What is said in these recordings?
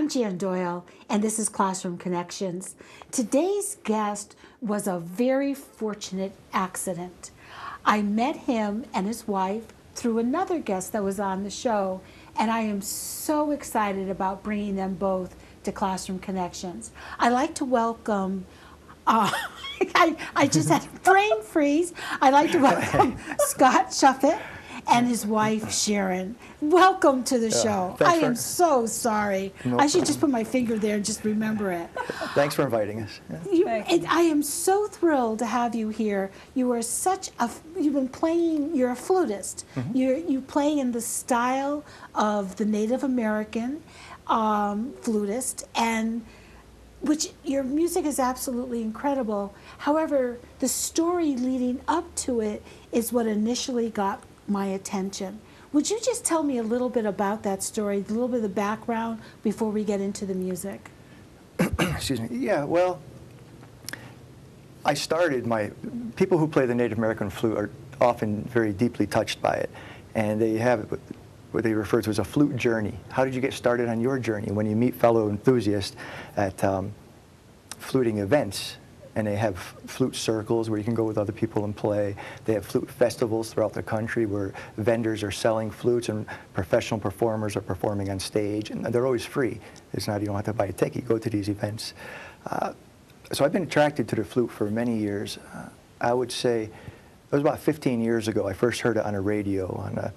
I'm Jan Doyle, and this is Classroom Connections. Today's guest was a very fortunate accident. I met him and his wife through another guest that was on the show, and I am so excited about bringing them both to Classroom Connections. I'd like to welcome I just had a brain freeze. I'd like to welcome Scott Shuffitt and his wife Sharon. Welcome to the show. I am so sorry. I should just put my finger there and just remember it. Thanks for inviting us. Yeah. I am so thrilled to have you here. You are such a, you've been playing, you're a flutist. You play in the style of the Native American flutist, and which your music is absolutely incredible. However, the story leading up to it is what initially got my attention. Would you just tell me a little bit about that story, a little bit of the background before we get into the music? Excuse me. Yeah, well, I started people who play the Native American flute are often very deeply touched by it, and they have what they refer to as a flute journey. How did you get started on your journey? When you meet fellow enthusiasts at fluting events, and they have flute circles where you can go with other people and play. They have flute festivals throughout the country where vendors are selling flutes and professional performers are performing on stage, and they're always free. It's not, you don't have to buy a ticket, you go to these events. So I've been attracted to the flute for many years. I would say, it was about 15 years ago, I first heard it on a radio,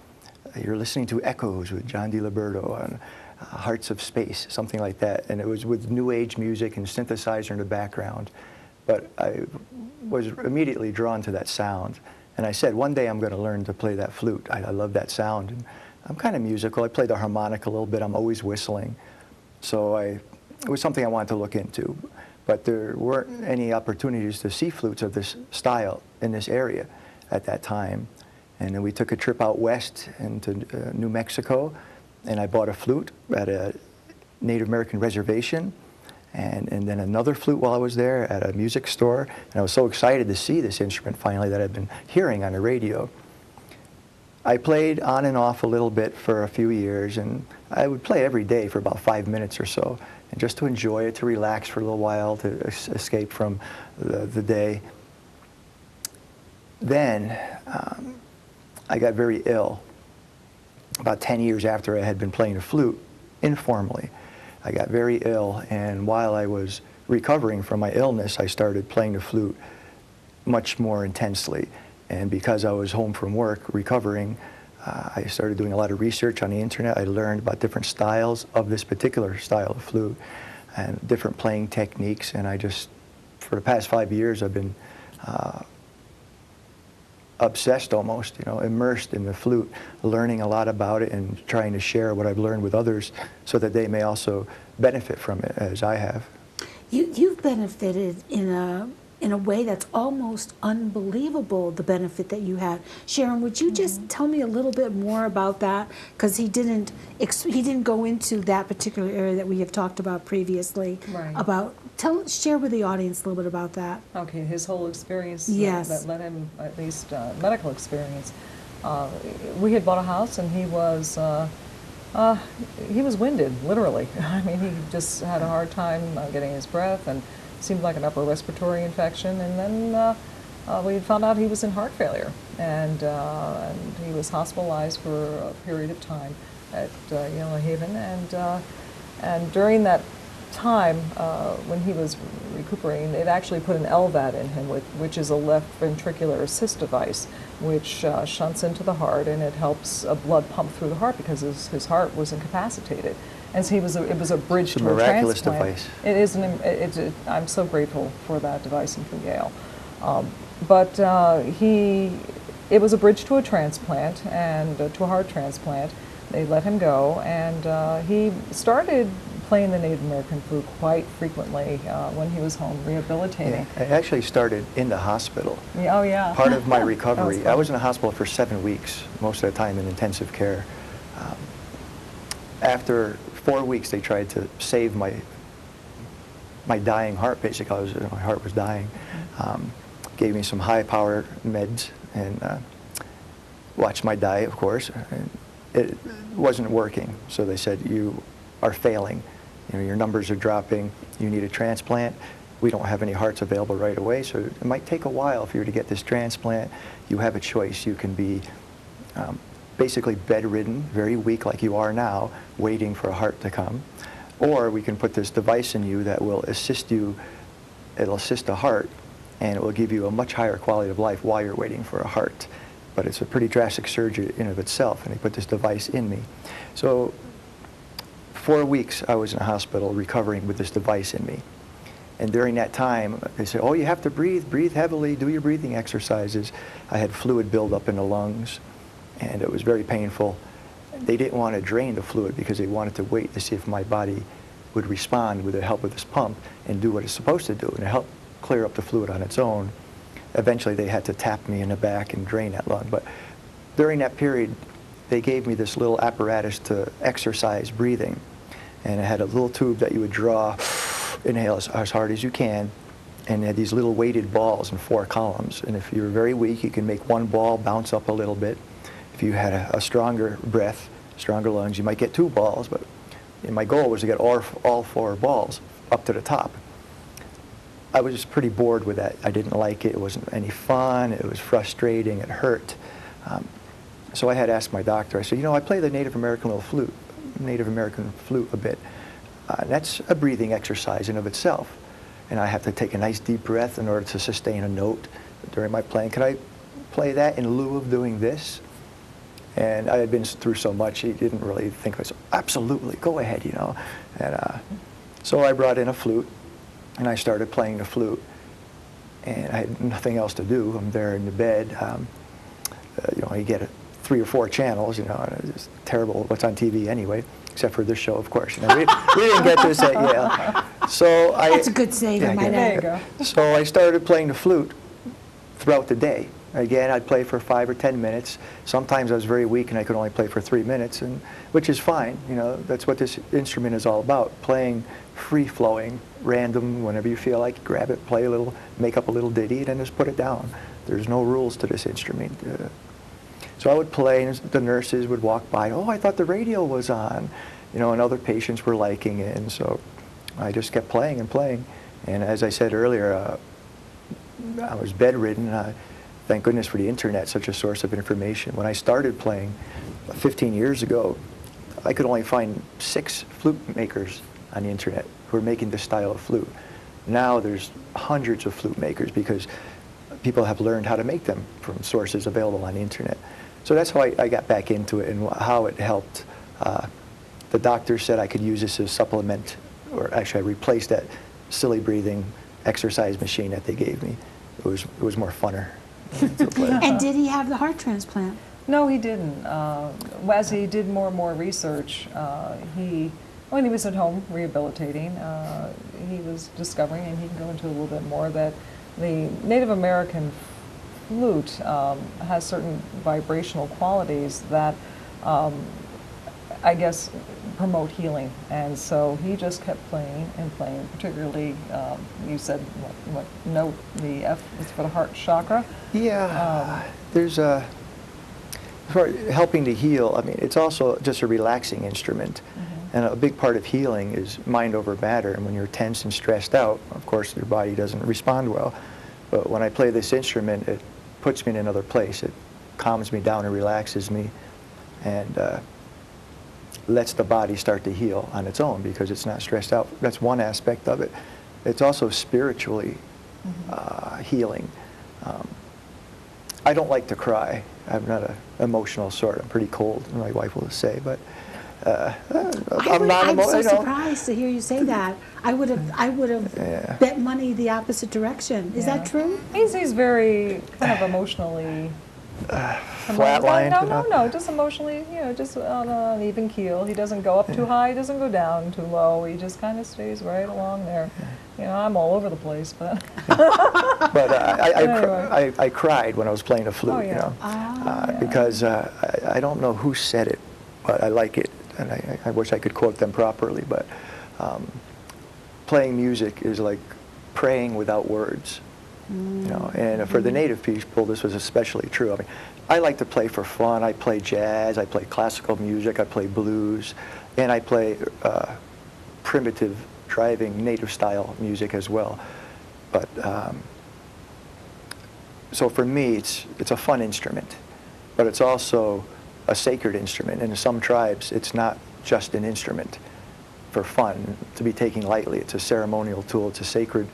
you're listening to Echoes with John DiLiberto on Hearts of Space, something like that, and it was with new age music and synthesizer in the background. But I was immediately drawn to that sound. And I said, one day I'm going to learn to play that flute. I love that sound. And I'm kind of musical. I play the harmonica a little bit. I'm always whistling. So it was something I wanted to look into. But there weren't any opportunities to see flutes of this style in this area at that time. And then we took a trip out west into New Mexico, and I bought a flute at a Native American reservation. And then another flute while I was there at a music store. And I was so excited to see this instrument finally that I'd been hearing on the radio. I played on and off a little bit for a few years, and I would play every day for about 5 minutes or so, and just to enjoy it, to relax for a little while, to escape from the day. Then I got very ill about 10 years after I had been playing the flute informally. I got very ill, and while I was recovering from my illness, I started playing the flute much more intensely. And because I was home from work recovering, I started doing a lot of research on the internet. I learned about different styles of this particular style of flute and different playing techniques, and I just, for the past 5 years, I've been obsessed almost, immersed in the flute, learning a lot about it and trying to share what I've learned with others so that they may also benefit from it as I have. You've benefited in a way that's almost unbelievable, the benefit that you had. Sharon, would you just tell me a little bit more about that? Because he didn't go into that particular area that we have talked about previously. Right. Share with the audience a little bit about that. Okay, his whole experience Yes. that led him, at least medical experience. We had bought a house, and he was winded, literally. I mean, he just had a hard time getting his breath, and seemed like an upper respiratory infection. And then we found out he was in heart failure, and he was hospitalized for a period of time at Yellow Haven. And during that time, when he was recuperating, it actually put an LVAD in him, which is a left ventricular assist device, which shunts into the heart, and it helps blood pump through the heart because his heart was incapacitated. And so it was a bridge to a miraculous transplant. Device. It is. I'm so grateful for that device and for Yale. But it was a bridge to a transplant and to a heart transplant. They let him go, and he started playing the Native American flute quite frequently when he was home rehabilitating. Yeah, I actually started in the hospital. Oh, yeah. Part of my recovery. I was in the hospital for 7 weeks, most of the time in intensive care. After 4 weeks, they tried to save my dying heart, basically. My heart was dying. Gave me some high-power meds and watched my diet, of course. And it wasn't working, so they said, you are failing. you know, your numbers are dropping, you need a transplant. We don't have any hearts available right away, so it might take a while for you to get this transplant. You have a choice. You can be basically bedridden, very weak like you are now, waiting for a heart to come. Or we can put this device in you that will assist you, it'll assist the heart, and it will give you a much higher quality of life while you're waiting for a heart. But it's a pretty drastic surgery in of itself, and they put this device in me. So 4 weeks I was in a hospital recovering with this device in me. And during that time, they said, oh, you have to breathe heavily, do your breathing exercises. I had fluid buildup in the lungs, and it was very painful. They didn't want to drain the fluid because they wanted to wait to see if my body would respond with the help of this pump and do what it's supposed to do, and it helped clear up the fluid on its own. Eventually, they had to tap me in the back and drain that lung. But during that period, they gave me this little apparatus to exercise breathing. And it had a little tube that you would draw, inhale as hard as you can, and it had these little weighted balls in 4 columns. And if you were very weak, you can make one ball bounce up a little bit. If you had a stronger breath, stronger lungs, you might get 2 balls. But my goal was to get all 4 balls up to the top. I was just pretty bored with that. I didn't like it. It wasn't any fun. It was frustrating. It hurt. So I had asked my doctor, I said, you know, I play the Native American flute a bit. That's a breathing exercise in of itself. And I have to take a nice deep breath in order to sustain a note during my playing. Could I play that in lieu of doing this? And I had been through so much, he didn't really think of it. So, absolutely, go ahead, you know. And so I brought in a flute, and I started playing the flute. And I had nothing else to do. I'm there in the bed. You know, you get 3 or 4 channels, you know, and it's terrible what's on TV anyway, except for this show, of course. You know, we didn't get this at Yale. So That's a good save, I might There you add. go. So I started playing the flute throughout the day. Again, I'd play for 5 or 10 minutes. Sometimes I was very weak and I could only play for 3 minutes, and which is fine. You know, that's what this instrument is all about, playing free-flowing, random, whenever you feel like, grab it, play a little, make up a little ditty, and then just put it down. There's no rules to this instrument. So I would play, and the nurses would walk by, oh, I thought the radio was on, you know, and other patients were liking it, and so I just kept playing and playing. And as I said earlier, I was bedridden. Thank goodness for the internet, such a source of information. When I started playing 15 years ago, I could only find 6 flute makers on the internet who were making this style of flute. Now there's hundreds of flute makers because people have learned how to make them from sources available on the internet. So that's how I got back into it and how it helped. The doctor said I could use this as a supplement, or actually I replaced that silly breathing exercise machine that they gave me. It was more funner. And did he have the heart transplant? No, he didn't. As he did more and more research, when he was at home rehabilitating, he was discovering, and he can go into a little bit more, that the Native American flute has certain vibrational qualities that I guess promote healing, and so he just kept playing and playing. Particularly, you said what note? The F is for the heart chakra. Yeah, there's for helping to heal. I mean, it's also just a relaxing instrument, and a big part of healing is mind over matter. And when you're tense and stressed out, of course, your body doesn't respond well. But when I play this instrument, it puts me in another place. It calms me down and relaxes me, and lets the body start to heal on its own because it's not stressed out. That's one aspect of it. It's also spiritually healing. I don't like to cry. I'm not an emotional sort. I'm pretty cold, my wife will say, but I'm so surprised to hear you say that. I would have bet money the opposite direction. Is that true? He's very kind of emotionally flatlined. No, just emotionally, just on an even keel. He doesn't go up too high, he doesn't go down too low. He just kind of stays right along there. I'm all over the place, but. But anyway. I cried when I was playing the flute, because I don't know who said it, but I like it, and I wish I could quote them properly. But playing music is like praying without words. And for the Native people, this was especially true. I mean, I like to play for fun. I play jazz, I play classical music, I play blues, and I play primitive, driving, native-style music as well. But so for me, it's a fun instrument, but it's also a sacred instrument. And in some tribes, it's not just an instrument for fun to be taken lightly. It's a ceremonial tool. It's a sacred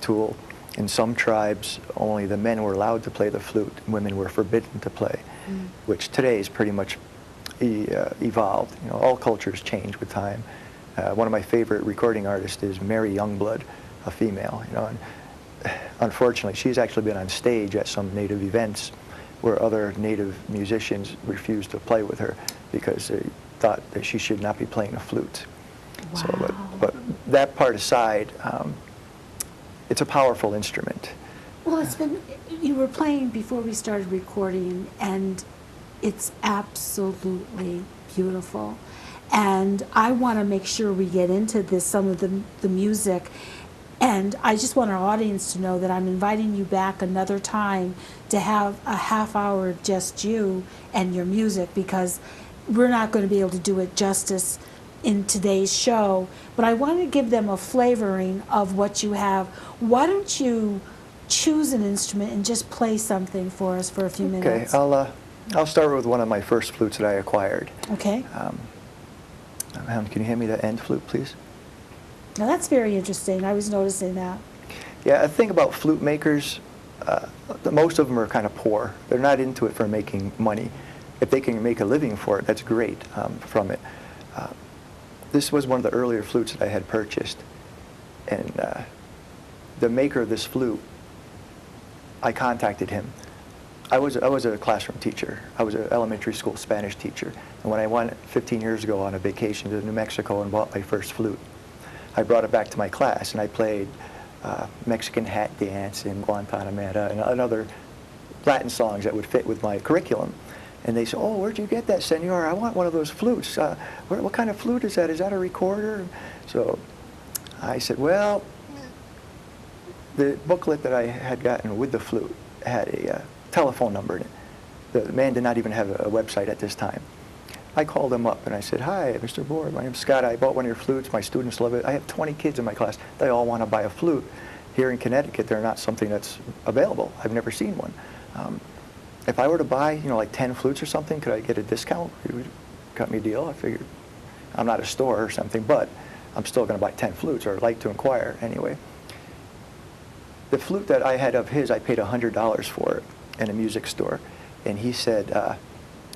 tool. In some tribes, only the men were allowed to play the flute, and women were forbidden to play, which today is pretty much evolved. You know, all cultures change with time. One of my favorite recording artists is Mary Youngblood, a female. You know, and unfortunately, she's actually been on stage at some Native events where other Native musicians refused to play with her because they thought that she should not be playing a flute. Wow. So, but that part aside, it's a powerful instrument. Well, it's been, you were playing before we started recording, and it's absolutely beautiful. And I want to make sure we get into this, some of the music. And I just want our audience to know that I'm inviting you back another time to have a half hour just you and your music, because we're not going to be able to do it justice in today's show. But I want to give them a flavoring of what you have. Why don't you choose an instrument and just play something for us for a few minutes? Okay, I'll start with one of my first flutes that I acquired. Okay. Can you hand me the end flute, please? Now that's very interesting. I was noticing that. Yeah, the thing about flute makers, most of them are kind of poor. They're not into it for making money. If they can make a living for it, that's great from it. This was one of the earlier flutes that I had purchased. And the maker of this flute, I contacted him. I was a classroom teacher. I was an elementary school Spanish teacher. And when I went 15 years ago on a vacation to New Mexico and bought my first flute, I brought it back to my class, and I played Mexican Hat Dance and Guantanamera and other Latin songs that would fit with my curriculum. And they said, "Oh, where'd you get that, senor? I want one of those flutes. What kind of flute is that? Is that a recorder?" So I said, well, the booklet that I had gotten with the flute had a telephone number in it. The man did not even have a website at this time. I called him up and I said, "Hi, Mr. Board, my name's Scott. I bought one of your flutes. My students love it. I have 20 kids in my class. They all want to buy a flute. Here in Connecticut, they're not something that's available. I've never seen one. If I were to buy, like 10 flutes or something, could I get a discount? You would cut me a deal." I figured, I'm not a store or something, but I'm still going to buy 10 flutes, or I'd like to inquire anyway. The flute that I had of his, I paid $100 for it in a music store. And he said,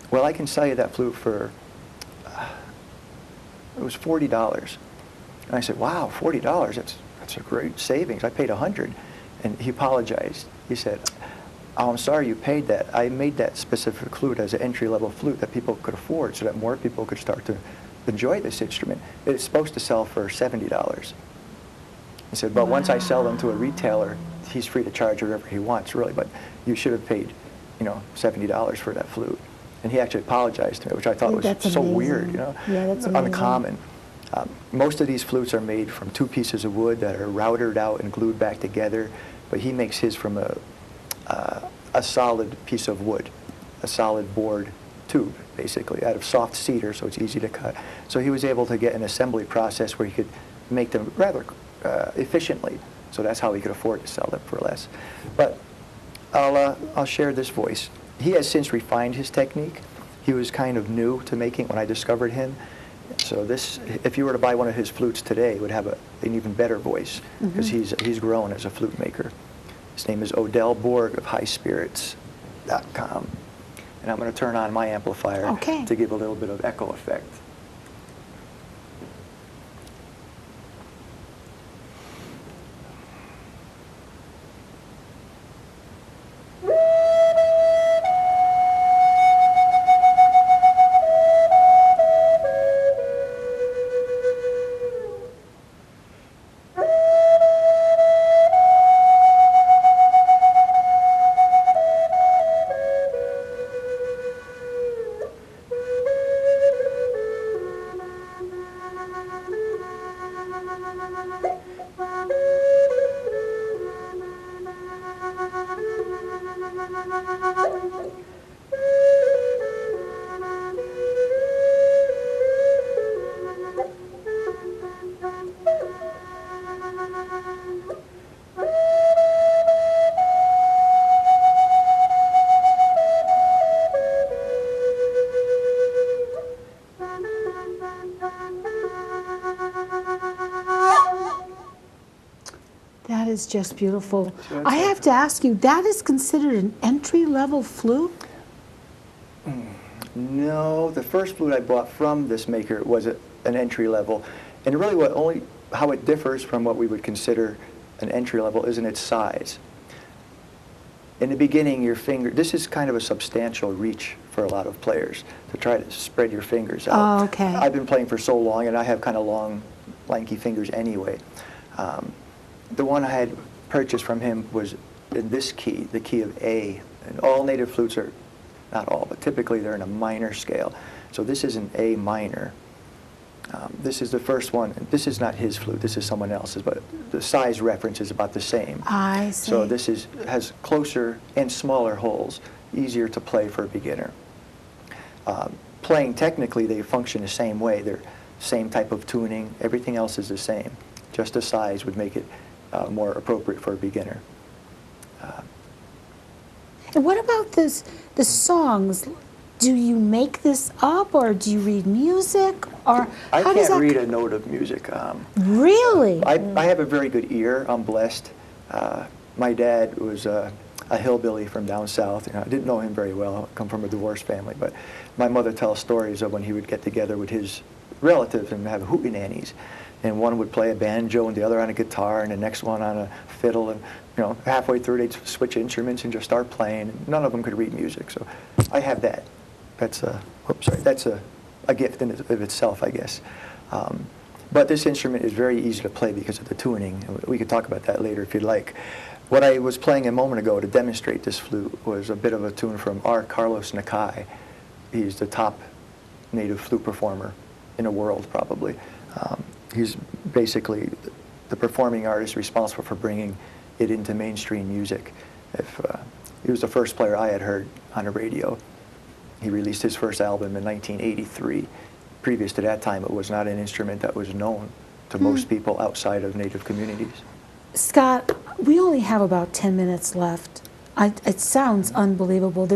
well, I can sell you that flute for, it was $40. And I said, wow, $40, that's a great savings. I paid $100. And he apologized. He said, "Oh, I'm sorry you paid that. I made that specific flute as an entry-level flute that people could afford so that more people could start to enjoy this instrument. It's supposed to sell for $70. He said, "But once I sell them to a retailer, he's free to charge whatever he wants, really, but you should have paid, $70 for that flute." And he actually apologized to me, which I thought was so amazing. weird, Yeah, that's amazing. uncommon. Most of these flutes are made from 2 pieces of wood that are routed out and glued back together, but he makes his from a solid piece of wood, a solid board tube, basically, out of soft cedar, so it's easy to cut. So he was able to get an assembly process where he could make them rather efficiently, so that's how he could afford to sell them for less. But I'll share this voice. He has since refined his technique. He was kind of new to making when I discovered him. So this, if you were to buy one of his flutes today, it would have an even better voice, because he's grown as a flute maker. His name is Odell Borg of highspirits.com. And I'm going to turn on my amplifier to give a little bit of echo effect. That is just beautiful. So I have to ask you, that is considered an entry-level flute? No, the first flute I bought from this maker was an entry level, and really how it differs from what we would consider an entry level is in its size. In the beginning, this is kind of a substantial reach for a lot of players to try to spread your fingers out. Oh, okay. I've been playing for so long, and I have kind of long, lanky fingers anyway. The one I had purchased from him was in this key, the key of A, and all native flutes are, not all, but typically they're in a minor scale. So this is an A minor. This is the first one. This is not his flute, this is someone else's, but the size reference is about the same. I see. So this has closer and smaller holes, easier to play for a beginner. Playing technically, they function the same way. They're same type of tuning, everything else is the same. Just the size would make it more appropriate for a beginner. And what about the songs? Do you make this up, or do you read music, or I how does can't that? read a note of music. Really? I have a very good ear. I'm blessed. My dad was a hillbilly from down south. I didn't know him very well. I come from a divorced family, but my mother tells stories of when he would get together with his relatives and have hootenannies, and one would play a banjo and the other on a guitar and the next one on a fiddle, and halfway through they'd switch instruments and just start playing. None of them could read music, so I have that. That's a gift in of itself, I guess. But this instrument is very easy to play because of the tuning. We could talk about that later if you'd like. What I was playing a moment ago to demonstrate this flute was a bit of a tune from R. Carlos Nakai. He's the top native flute performer in the world, probably. He's basically the performing artist responsible for bringing it into mainstream music. He was the first player I had heard on the radio. He released his first album in 1983. Previous to that time, it was not an instrument that was known to most people outside of native communities. Scott, we only have about 10 minutes left. It sounds unbelievable.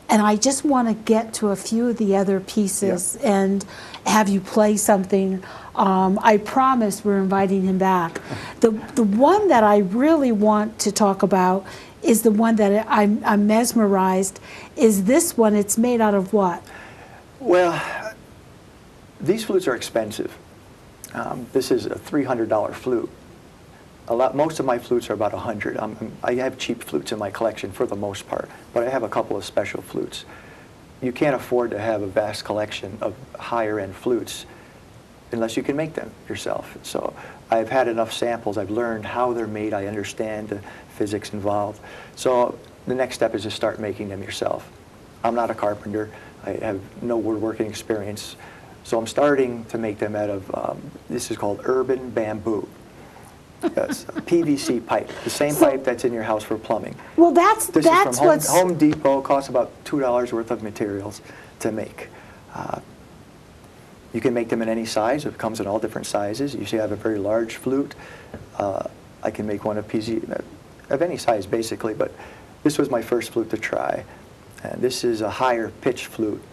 And I just want to get to a few of the other pieces and have you play something. I promise we're inviting him back. The one that I really want to talk about is the one that I'm mesmerized. Is this one? It's made out of what? Well, these flutes are expensive. This is a $300 flute. Most of my flutes are about $100. I have cheap flutes in my collection for the most part, but I have a couple of special flutes. You can't afford to have a vast collection of higher-end flutes unless you can make them yourself. So I've had enough samples. I've learned how they're made. I understand the physics involved. So the next step is to start making them yourself. I'm not a carpenter. I have no woodworking experience. So I'm starting to make them out of, this is called urban bamboo. Yes, PVC pipe, the same pipe that's in your house for plumbing. Well, that's This is from what's Home Depot. Costs about $2 worth of materials to make. You can make them in any size. It comes in all different sizes. You see, I have a very large flute. I can make one of any size, basically, but this was my first flute to try. And this is a higher pitch flute.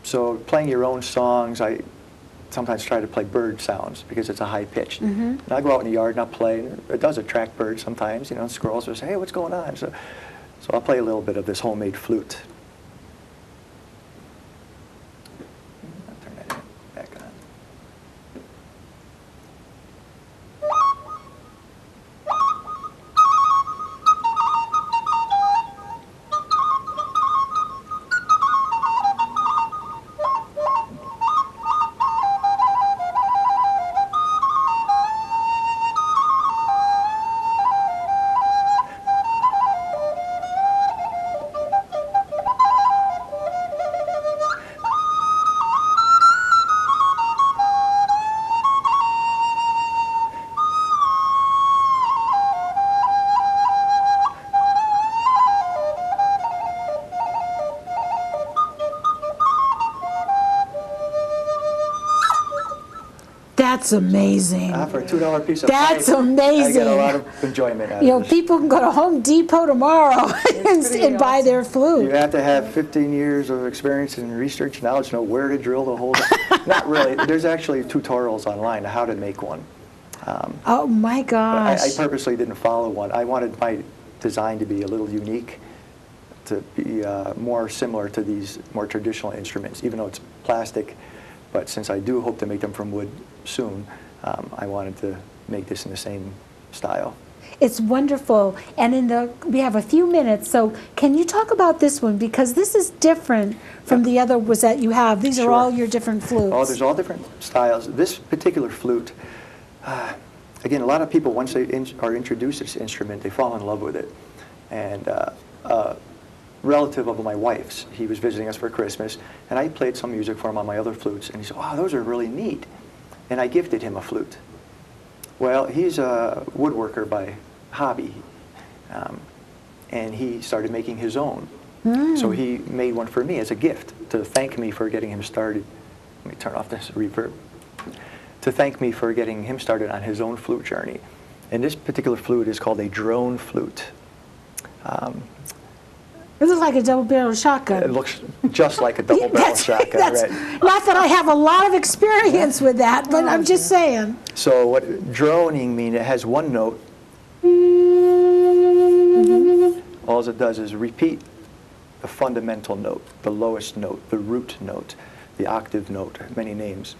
So playing your own songs, I sometimes try to play bird sounds because it's a high pitch. And I go out in the yard and I'll play. It does attract birds sometimes. Squirrels will say, "Hey, what's going on?" So I'll play a little bit of this homemade flute. I'll turn that back on. That's amazing. For a $2 piece of That's pipe, amazing. I get a lot of enjoyment out of this. People can go to Home Depot tomorrow and buy their flute. You have to have 15 years of experience in research knowledge, know where to drill the hole. Not really. There's actually tutorials online on how to make one. Oh my gosh. I purposely didn't follow one. I wanted my design to be a little unique, to be more similar to these more traditional instruments, even though it's plastic. But since I do hope to make them from wood soon, I wanted to make this in the same style. It's wonderful. And we have a few minutes, so can you talk about this one? Because this is different from the other ones that you have. These are all your different flutes. Oh, there's all different styles. This particular flute, again, a lot of people, once they are introduced to this instrument, they fall in love with it. And a relative of my wife's, he was visiting us for Christmas, and I played some music for him on my other flutes, and he said, "Wow, those are really neat." And I gifted him a flute. Well, he's a woodworker by hobby, and he started making his own. So he made one for me as a gift to thank me for getting him started. Let me turn off this reverb. To thank me for getting him started on his own flute journey. And this particular flute is called a drone flute. It looks like a double-barrel shotgun. It looks just like a double-barrel shotgun, right? Not that I have a lot of experience with that, but I'm just saying. So what droning means, it has one note. All it does is repeat the fundamental note, the lowest note, the root note, the octave note, many names.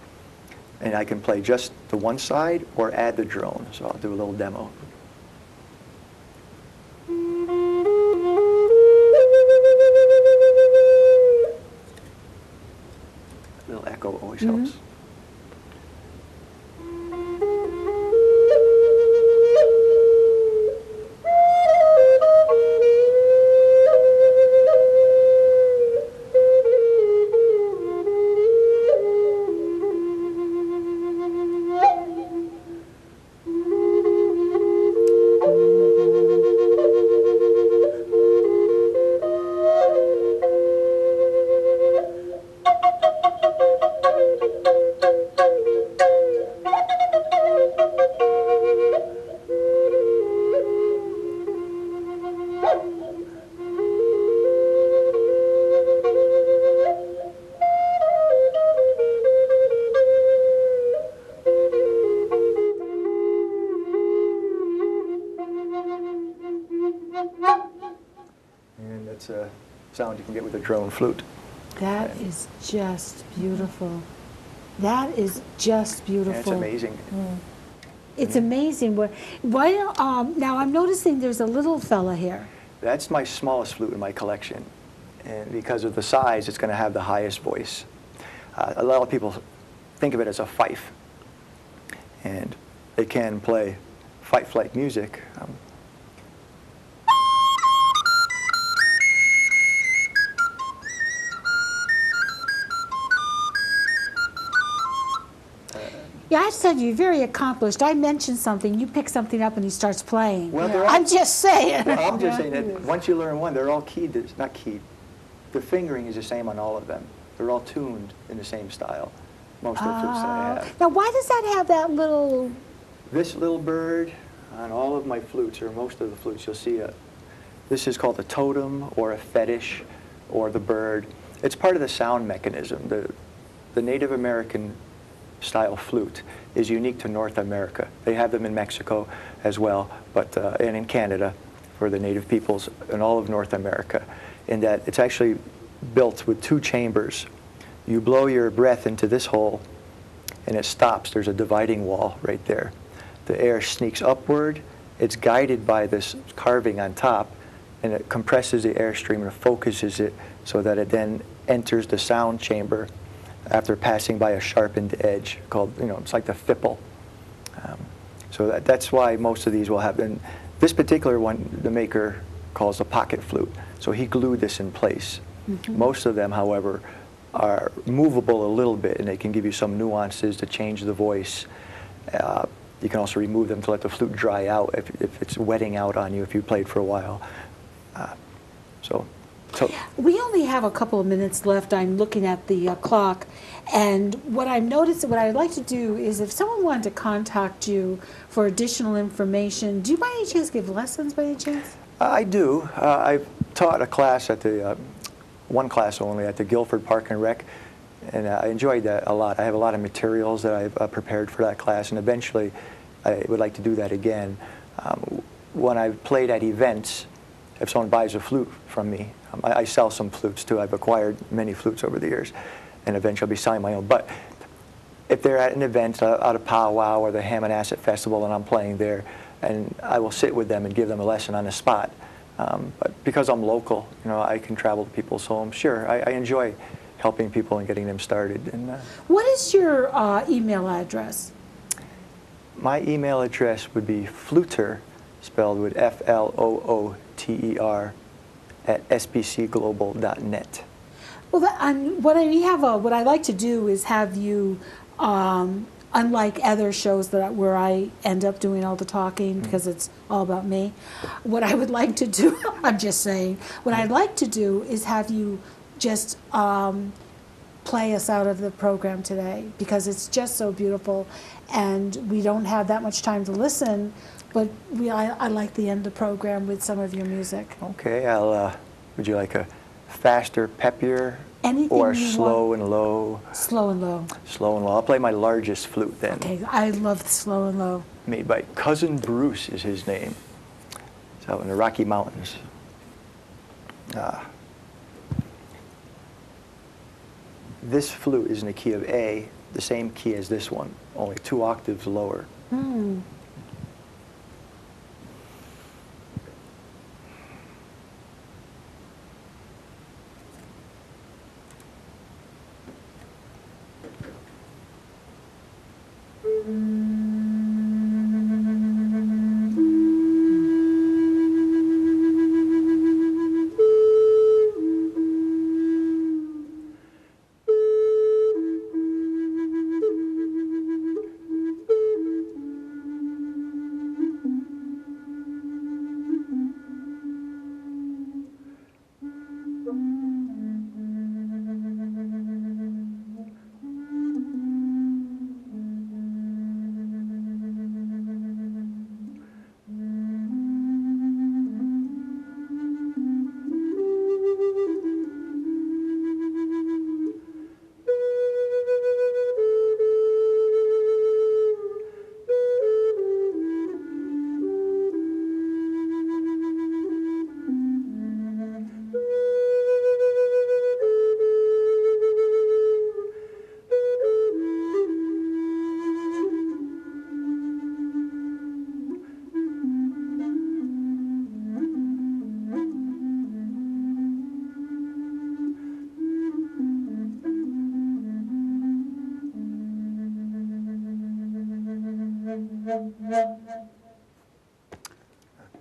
And I can play just the one side or add the drone. So I'll do a little demo. A little echo always helps. And that's a sound you can get with a drone flute. That is just beautiful. That is just beautiful. Yeah, it's amazing. It's amazing. Now I'm noticing there's a little fella here. That's my smallest flute in my collection. And because of the size, it's going to have the highest voice. A lot of people think of it as a fife. And they can play fife-like music. Yeah, I said you're very accomplished. I mentioned something, you pick something up and he starts playing. Well, I'm just saying. Well, I'm just saying that once you learn one, they're all keyed. Not keyed. The fingering is the same on all of them. They're all tuned in the same style. Most of the flutes that I have. Now, why does that have that little... This little bird on all of my flutes, or most of the flutes, you'll see this is called a totem or a fetish or the bird. It's part of the sound mechanism. The Native American style flute is unique to North America. They have them in Mexico as well, but and in Canada for the native peoples in all of North America, in that it's actually built with two chambers. You blow your breath into this hole and it stops. There's a dividing wall right there. The air sneaks upward. It's guided by this carving on top, and it compresses the airstream and focuses it so that it then enters the sound chamber after passing by a sharpened edge called, it's like the fipple. So that's why most of these will have, and this particular one, the maker calls a pocket flute. So he glued this in place. Most of them, however, are movable a little bit, and they can give you some nuances to change the voice. You can also remove them to let the flute dry out if it's wetting out on you if you played for a while. So we only have a couple of minutes left. I'm looking at the clock, and what I've noticed, what I'd like to do is if someone wanted to contact you for additional information, do you by any chance give lessons by any chance? I do. I've taught a class at the, one class only at the Guilford Park and Rec, and I enjoyed that a lot. I have a lot of materials that I've prepared for that class, and eventually, I would like to do that again. When I've played at events, if someone buys a flute from me, I sell some flutes too. I've acquired many flutes over the years, and eventually I'll be selling my own. But if they're at an event, at a powwow or the Hammonasset Festival, and I'm playing there, and I will sit with them and give them a lesson on the spot. But because I'm local, you know, I can travel to people's homes. Sure, I enjoy helping people and getting them started. And What is your email address? my email address would be Fluter, spelled with Flooter, at sbcglobal.net. Well, what I like to do is have you, unlike other shows where I end up doing all the talking because it's all about me. What I would like to do, I'm just saying, what I'd like to do is have you just play us out of the program today, because it's just so beautiful, and we don't have that much time to listen. But I like the end of the program with some of your music. Okay, would you like a faster, peppier, Anything or you slow want. and low? Slow and low. Slow and low. I'll play my largest flute then. Okay, I love the slow and low. Made by Cousin Bruce is his name. It's out in the Rocky Mountains. This flute is in the key of A, the same key as this one, only 2 octaves lower. Hmm.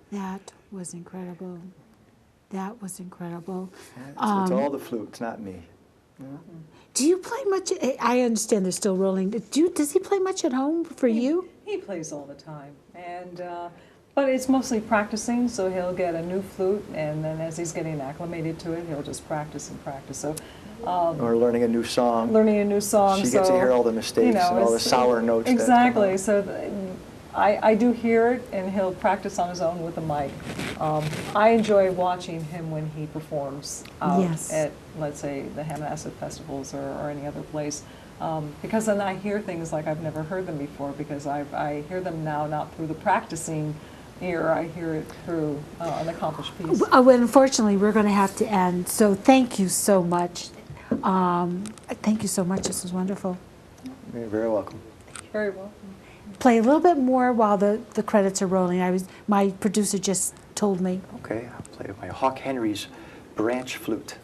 That was incredible. That was incredible. Yeah, it's all the flute, it's not me. Do you play much? I understand they're still rolling. Does he play much at home for you? He plays all the time, and but it's mostly practicing. So he'll get a new flute, and then as he's getting acclimated to it, he'll just practice and practice. So. Or learning a new song. Learning a new song. She gets to hear all the mistakes and all the sour notes. Exactly. So I do hear it, and he'll practice on his own with the mic. I enjoy watching him when he performs out at, let's say, the Hammonasset festivals or any other place, because then I hear things like I've never heard them before, because I hear them now not through the practicing ear, I hear it through an accomplished piece. Well, unfortunately, we're going to have to end. So thank you so much. Thank you so much. This was wonderful. You're very welcome. Very welcome. Play a little bit more while the credits are rolling. My producer just told me. Okay, I'll play my Hawk Henry's branch flute.